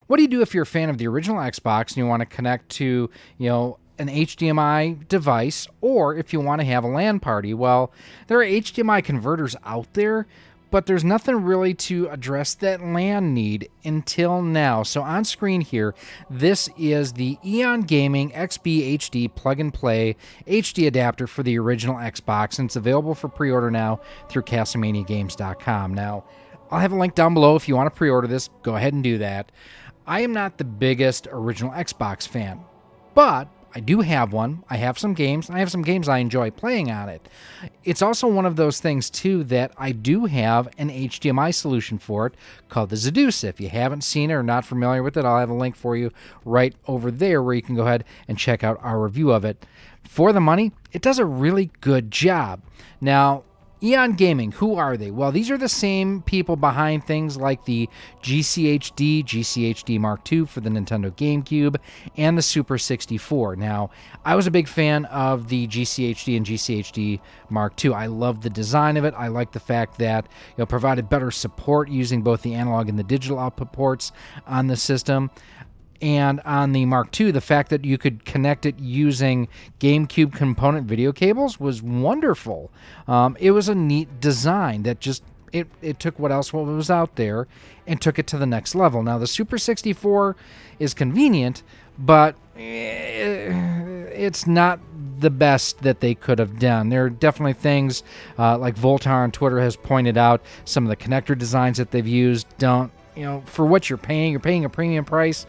What do you do if you're a fan of the original Xbox and you want to connect to, an HDMI device, or if you want to have a LAN party? Well, there are HDMI converters out there, but there's nothing really to address that LAN need until now. So on screen here, this is the Eon Gaming XBHD plug-and-play HD adapter for the original Xbox, and it's available for pre-order now through CastleManiaGames.com. Now, I'll have a link down below if you want to pre-order this. Go ahead and do that. I am not the biggest original Xbox fan, but I do have one. I have some games. I have some games I enjoy playing on it. It's also one of those things, too, that I do have an HDMI solution for it called the Xedusa. If you haven't seen it or not familiar with it, I'll have a link for you right over there where you can go ahead and check out our review of it. For the money, it does a really good job. Now, Eon Gaming, who are they? Well, these are the same people behind things like the GCHD, GCHD Mark II for the Nintendo GameCube, and the Super 64. Now, I was a big fan of the GCHD and GCHD Mark II. I loved the design of it. I liked the fact that it provided better support using both the analog and the digital output ports on the system. And on the Mark II, the fact that you could connect it using GameCube component video cables was wonderful. It was a neat design that just, it took what was out there and took it to the next level. Now, the Super 64 is convenient, but it's not the best that they could have done. There are definitely things, like Voltar on Twitter has pointed out, some of the connector designs that they've used don't, for what you're paying a premium price.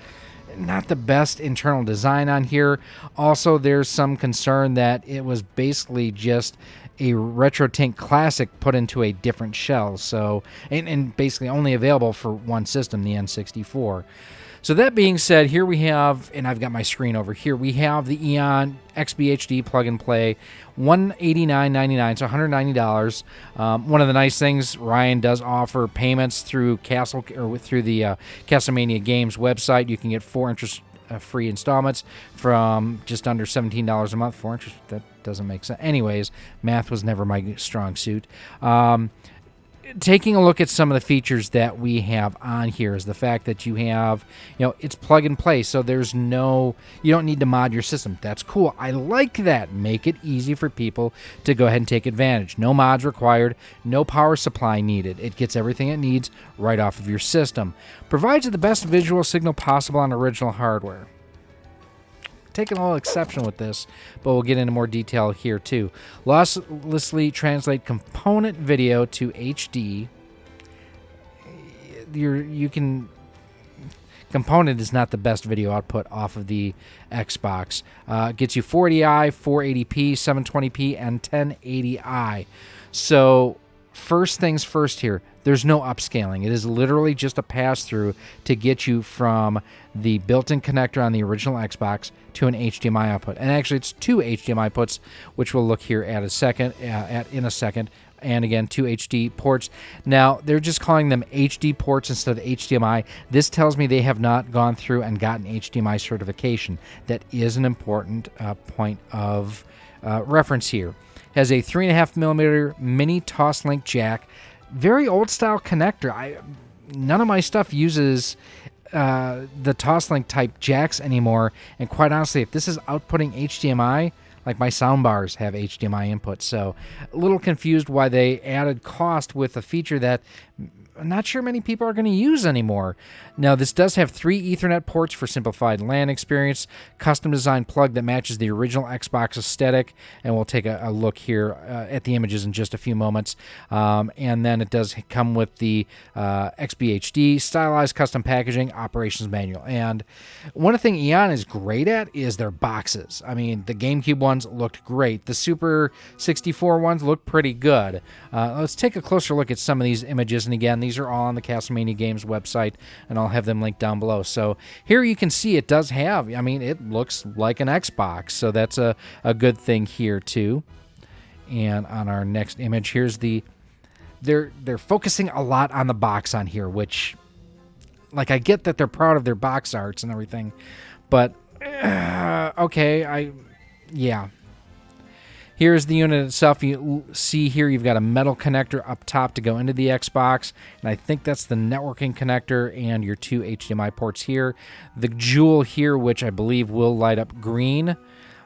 Not the best internal design on here. Also, there's some concern that it was basically just a RetroTink Classic put into a different shell. So, and basically only available for one system, the N64. So that being said, here we have, and I've got my screen over here, we have the Eon XBHD plug-and-play, $189.99, so $190. One of the nice things, Ryan does offer payments through the Castlemania Games website. You can get 4 interest-free installments from just under $17 a month. 4 interest, that doesn't make sense. Anyways, math was never my strong suit. Taking a look at some of the features that we have on here is the fact that you have, it's plug and play, so you don't need to mod your system. That's cool. I like that. Make it easy for people to go ahead and take advantage. No mods required, no power supply needed. It gets everything it needs right off of your system. Provides the best visual signal possible on original hardware. Taking a little exception with this, but we'll get into more detail here too. Losslessly translate component video to HD. Component is not the best video output off of the Xbox. Gets you 480i, 480p, 720p, and 1080i. So first things first here, there's no upscaling. It is literally just a pass-through to get you from the built-in connector on the original Xbox to an HDMI output. And actually, it's 2 HDMI puts, which we'll look here in a second. And again, 2 HD ports. Now, they're just calling them HD ports instead of HDMI. This tells me they have not gone through and gotten HDMI certification. That is an important point of reference here. Has a 3.5mm mini toss-link jack. Very old-style connector. None of my stuff uses the toss-link type jacks anymore. And quite honestly, if this is outputting HDMI, like my soundbars have HDMI input. So a little confused why they added cost with a feature that I'm not sure many people are going to use anymore. Now, this does have 3 Ethernet ports for simplified LAN experience, custom designed plug that matches the original Xbox aesthetic, and we'll take a look here at the images in just a few moments. And then it does come with the XBHD, stylized custom packaging, operations manual. And one thing Eon is great at is their boxes. I mean, the GameCube ones looked great. The Super 64 ones look pretty good. Let's take a closer look at some of these images, and again, these are all on the Castlemania Games website, and I'll have them linked down below. So here you can see it does have, it looks like an Xbox, so that's a good thing here too. And on our next image, here's they're focusing a lot on the box on here, which, like, I get that they're proud of their box arts and everything, but okay, yeah. Here's the unit itself. You see here you've got a metal connector up top to go into the Xbox, and I think that's the networking connector and your 2 HDMI ports here. The jewel here, which I believe will light up green.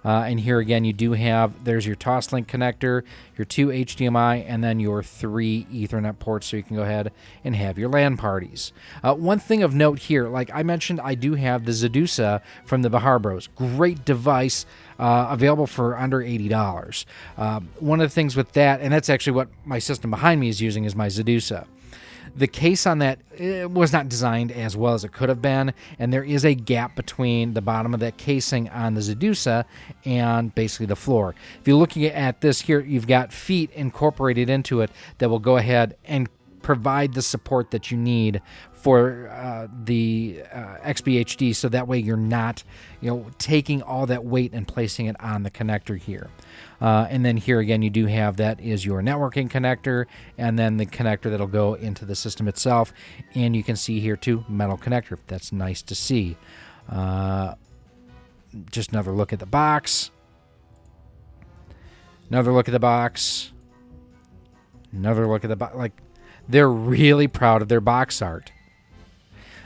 And here again, you do have, there's your Toslink connector, your 2 HDMI, and then your 3 Ethernet ports, so you can go ahead and have your LAN parties. One thing of note here, like I mentioned, I do have the Xedusa from the Bahar Bros. Great device, available for under $80. One of the things with that, and that's actually what my system behind me is using, is my Xedusa. The case on that, it was not designed as well as it could have been, and there is a gap between the bottom of that casing on the Xedusa and basically the floor. If you're looking at this here, you've got feet incorporated into it that will go ahead and provide the support that you need for the XBHD, so that way you're not, taking all that weight and placing it on the connector here. And then here again, you do have, that is your networking connector, and then the connector that'll go into the system itself. And you can see here too, metal connector. That's nice to see. Just another look at the box. Another look at the box. Another look at the box. Like, they're really proud of their box art.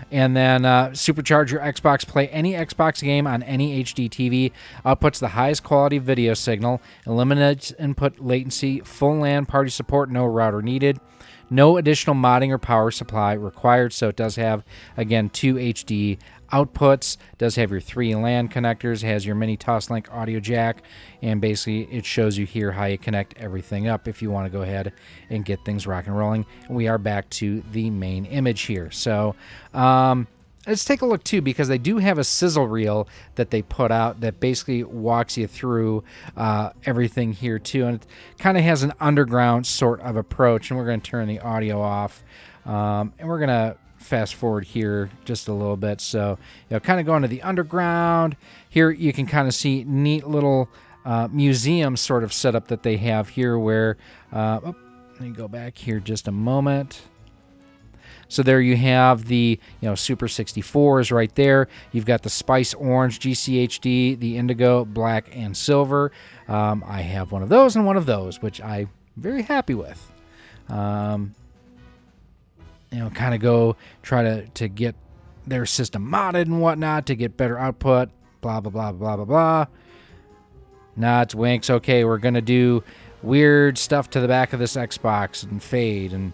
And then supercharge your Xbox. Play any Xbox game on any HD TV. Outputs the highest quality video signal. Eliminates input latency. Full LAN party support. No router needed. No additional modding or power supply required. So it does have, again, 2 HD outputs. Does have your 3 LAN connectors. Has your mini Toslink audio jack. And basically it shows you here how you connect everything up if you want to go ahead and get things rock and rolling. And we are back to the main image here. So let's take a look too, because they do have a Sizzle Reel that they put out that basically walks you through everything here too. And it kind of has an underground sort of approach. And we're going to turn the audio off. And we're going to fast forward here just a little bit. So, kind of going to the underground. Here you can kind of see neat little museum sort of setup that they have here where, let me go back here just a moment. So there you have the, Super 64s right there. You've got the Spice Orange, GCHD, the Indigo, Black, and Silver. I have one of those and one of those, which I'm very happy with. Kind of go try to get their system modded and whatnot to get better output, blah, blah, blah, blah, blah, blah. Nods, winks. Okay, we're going to do weird stuff to the back of this Xbox and fade. And,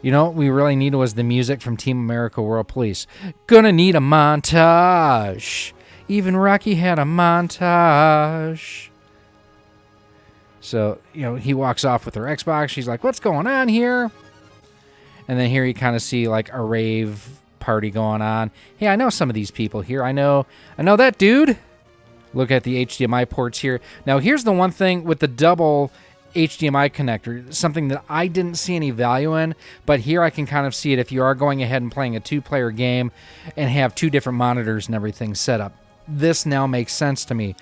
what we really needed was the music from Team America World Police. Gonna need a montage. Even Rocky had a montage. So, he walks off with her Xbox. She's like, what's going on here? And then here you kind of see like a rave party going on. Hey, I know some of these people here. I know that dude. Look at the HDMI ports here. Now, here's the one thing with the double HDMI connector, something that I didn't see any value in, but here I can kind of see it if you are going ahead and playing a 2-player game and have 2 different monitors and everything set up. This now makes sense to me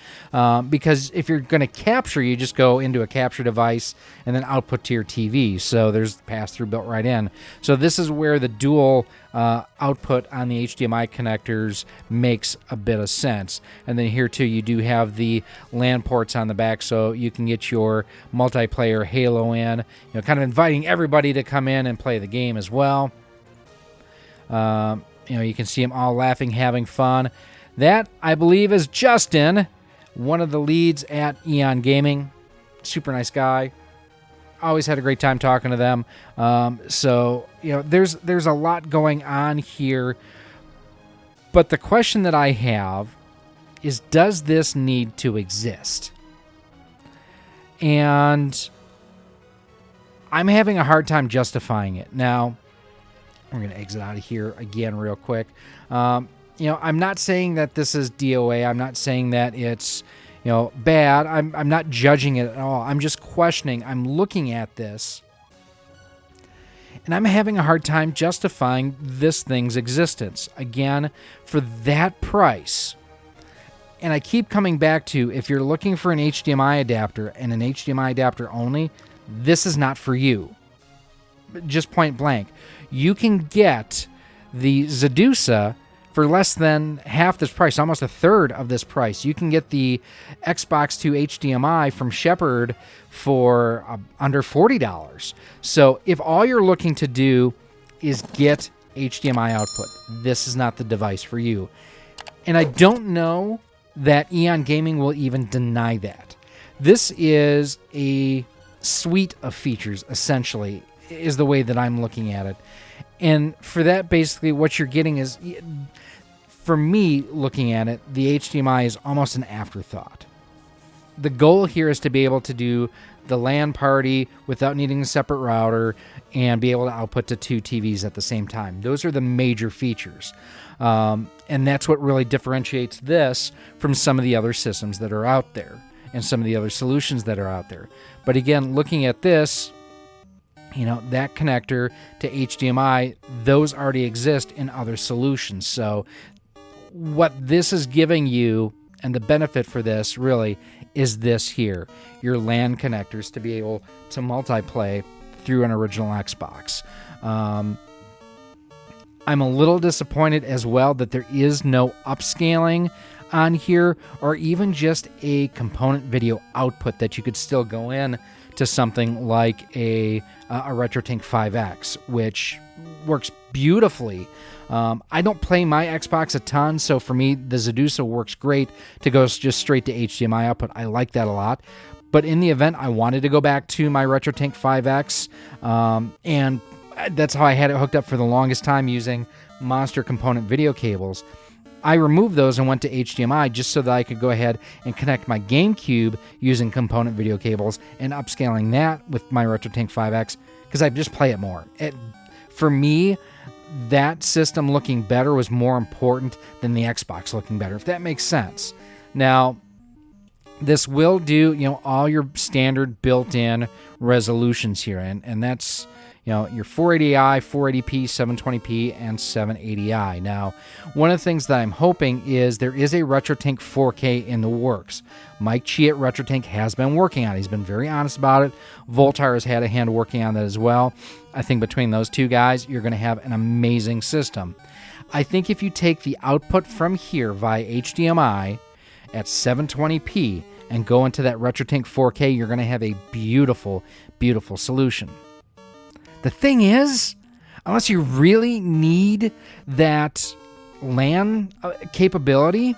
because if you're going to capture, you just go into a capture device and then output to your TV. So there's pass-through built right in. So this is where the dual output on the HDMI connectors makes a bit of sense. And then here too, you do have the LAN ports on the back, so you can get your multiplayer Halo in. Kind of inviting everybody to come in and play the game as well. You can see them all laughing, having fun. That, I believe, is Justin, one of the leads at Eon Gaming. Super nice guy. Always had a great time talking to them. So, there's a lot going on here. But the question that I have is, does this need to exist? And I'm having a hard time justifying it. Now, we're going to exit out of here again real quick. I'm not saying that this is DOA. I'm not saying that it's, bad. I'm not judging it at all. I'm just questioning. I'm looking at this, and I'm having a hard time justifying this thing's existence. Again, for that price. And I keep coming back to, if you're looking for an HDMI adapter and an HDMI adapter only, this is not for you. Just point blank. You can get the Xedusa For less than half this price, almost a third of this price, you can get the Xbox 2 HDMI from Shepherd for under $40. So if all you're looking to do is get HDMI output, this is not the device for you. And I don't know that Eon Gaming will even deny that. This is a suite of features, essentially, is the way that I'm looking at it. And for that, basically, what you're getting is, for me, looking at it, the HDMI is almost an afterthought. The goal here is to be able to do the LAN party without needing a separate router and be able to output to 2 TVs at the same time. Those are the major features. And that's what really differentiates this from some of the other systems that are out there and some of the other solutions that are out there. But again, looking at this, you know, that connector to HDMI, those already exist in other solutions. So what this is giving you, and the benefit for this really, is this here, your LAN connectors to be able to multiplay through an original Xbox. I'm a little disappointed as well that there is no upscaling on here, or even just a component video output that you could still go in to something like a RetroTink 5X, which works beautifully. I don't play my Xbox a ton, so for me, the Xedusa works great to go just straight to HDMI output. I like that a lot. But in the event I wanted to go back to my RetroTink 5X, and that's how I had it hooked up for the longest time using Monster component video cables, I removed those and went to HDMI just so that I could go ahead and connect my GameCube using component video cables and upscaling that with my RetroTink 5X because I just play it more. For me, that system looking better was more important than the Xbox looking better, if that makes sense. Now, this will do, you know, all your standard built-in resolutions here, and that's, you know, your 480i, 480p, 720p, and 780i. Now, one of the things that I'm hoping is there is a RetroTink 4K in the works. Mike Chi at RetroTink has been working on it. He's been very honest about it. Voltar has had a hand working on that as well. I think between those two guys, you're going to have an amazing system. I think if you take the output from here via HDMI at 720p and go into that RetroTink 4K, you're going to have a beautiful, beautiful solution. The thing is, unless you really need that LAN capability,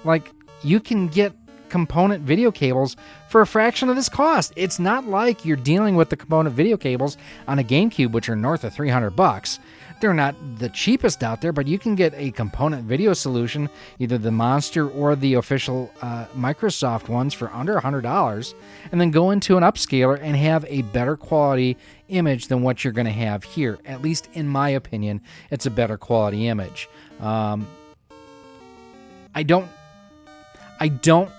like, you can get component video cables for a fraction of this cost. It's not like you're dealing with the component video cables on a GameCube, which are north of $300. They're not the cheapest out there, but you can get a component video solution, either the Monster or the official Microsoft ones, for under $100, and then go into an upscaler and have a better quality image than what you're going to have here. At least in my opinion, it's a better quality image. I don't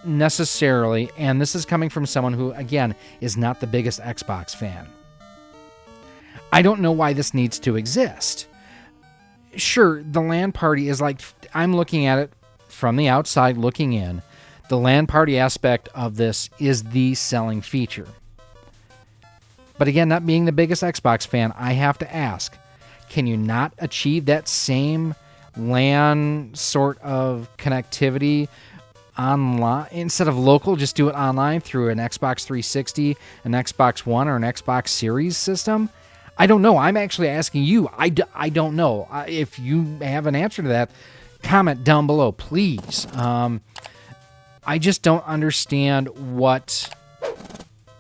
necessarily, and this is coming from someone who, again, is not the biggest Xbox fan, I don't know why this needs to exist. Sure, the LAN party is like, I'm looking at it from the outside looking in. The LAN party aspect of this is the selling feature. But again, not being the biggest Xbox fan, I have to ask, can you not achieve that same LAN sort of connectivity online instead of local? Just do it online through an Xbox 360, an Xbox One, or an Xbox Series system? I don't know. I'm actually asking you. I don't know. If you have an answer to that, comment down below, please. I just don't understand what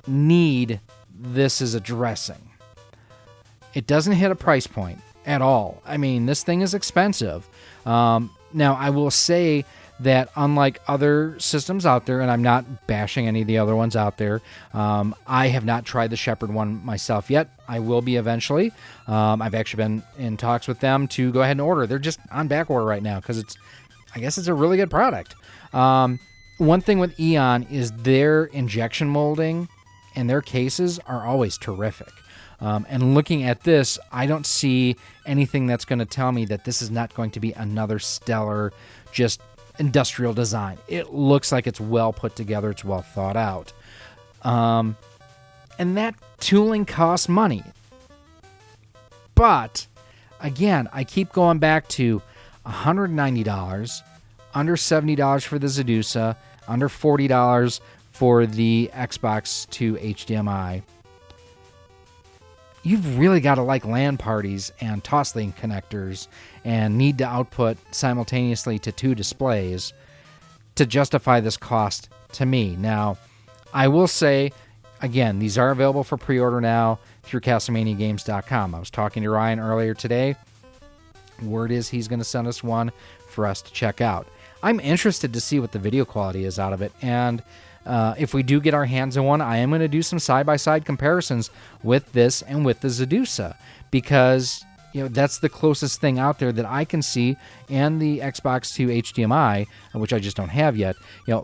need this is addressing. It doesn't hit a price point at all. I mean, this thing is expensive. Now, I will say that unlike other systems out there, and I'm not bashing any of the other ones out there, I have not tried the Shepherd one myself yet. I will be eventually. I've actually been in talks with them to go ahead and order. They're just on back order right now because I guess it's a really good product. One thing with Eon is their injection molding and their cases are always terrific. And looking at this, I don't see anything that's going to tell me that this is not going to be another stellar, just industrial design. It looks like it's well put together. It's well thought out. And that tooling costs money. But, again, I keep going back to $190, under $70 for the Xedusa, under $40 for the Xbox to HDMI. You've really got to like LAN parties and toslink connectors and need to output simultaneously to 2 displays to justify this cost to me. Now, I will say, again, these are available for pre-order now through CastlemaniaGames.com. I was talking to Ryan earlier today. Word is he's going to send us one for us to check out. I'm interested to see what the video quality is out of it, and if we do get our hands on one, I am going to do some side-by-side comparisons with this and with the Xedusa, because that's the closest thing out there that I can see, and the Xbox to HDMI, which I just don't have yet.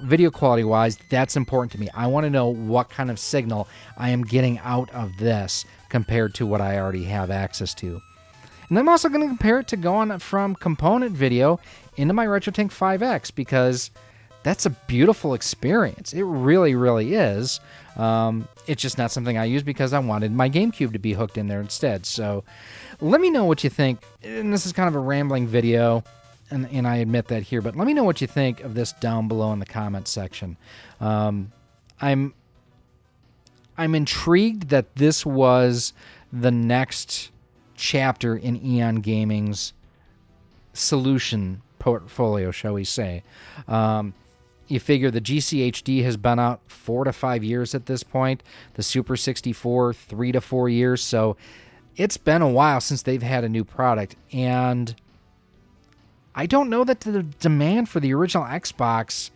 Video quality-wise, that's important to me. I want to know what kind of signal I am getting out of this compared to what I already have access to. And I'm also going to compare it to going from component video into my RetroTink 5X, because that's a beautiful experience. It really, really is. It's just not something I use because I wanted my GameCube to be hooked in there instead. So let me know what you think. And this is kind of a rambling video, and I admit that here, but let me know what you think of this down below in the comments section. I'm intrigued that this was the next chapter in Eon Gaming's solution portfolio, shall we say. You figure the GCHD has been out 4 to 5 years at this point. The Super 64, 3 to 4 years. So it's been a while since they've had a new product. And I don't know that the demand for the original Xbox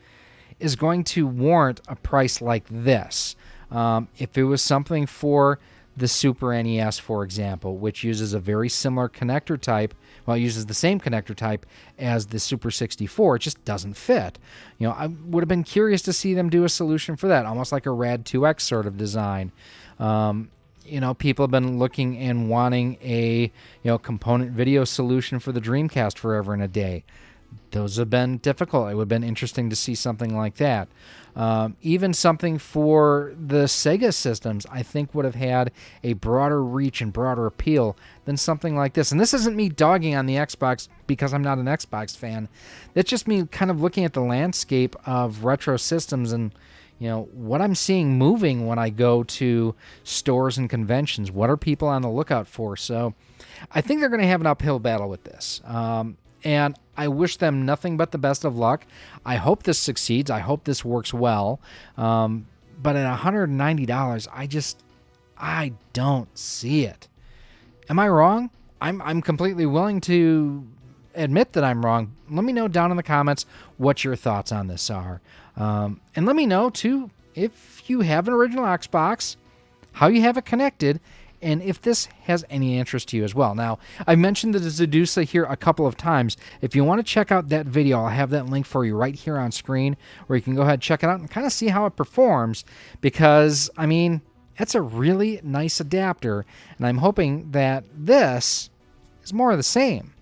is going to warrant a price like this. If it was something for the Super NES, for example, which uses a very similar connector type, well, it uses the same connector type as the Super 64, it just doesn't fit. I would have been curious to see them do a solution for that, almost like a Rad 2X sort of design. People have been looking and wanting a component video solution for the Dreamcast forever and a day. Those have been difficult. It would have been interesting to see something like that. Even something for the Sega systems, I think, would have had a broader reach and broader appeal than something like this. And this isn't me dogging on the Xbox because I'm not an Xbox fan. That's just me kind of looking at the landscape of retro systems and what I'm seeing moving when I go to stores and conventions. What are people on the lookout for? So I think they're going to have an uphill battle with this. And I wish them nothing but the best of luck. I hope this succeeds. I hope this works well. But at $190, I don't see it. Am I wrong? I'm completely willing to admit that I'm wrong. Let me know down in the comments what your thoughts on this are. And let me know, too, if you have an original Xbox, how you have it connected, and if this has any interest to you as well. Now, I've mentioned the Xedusa here a couple of times. If you want to check out that video, I'll have that link for you right here on screen, where you can go ahead and check it out and kind of see how it performs, because, that's a really nice adapter, and I'm hoping that this is more of the same.